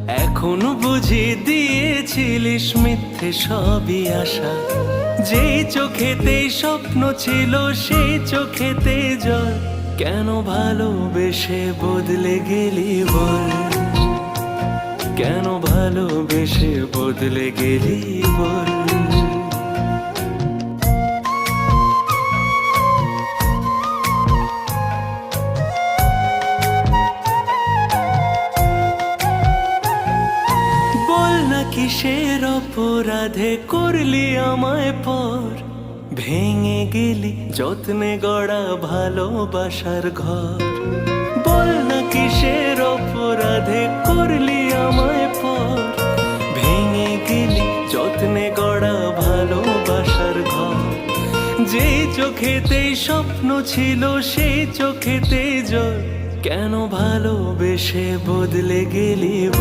এখন বুঝি দিয়েছিলিস মিথ্যে সবই আশা, যেই চোখেতে স্বপ্ন ছিল সেই চোখেতে জল। কেন ভালোবেসে বদলে গেলি বল, কেন ভালোবেসে বদলে গেলি বল। কিসের অপরাধে করলি আমায় পর, ভেঙে গেলি যত্নে গড়া ভালোবাসার ঘর। বল না কিসের অপরাধে করলি আমায় পর, ভেঙে গেলি যত্নে গড়া ভালোবাসার ঘর। যেই চোখেতেই স্বপ্ন ছিল সেই চোখেতেই জল। কেন ভালোবেসে বদলে গেলি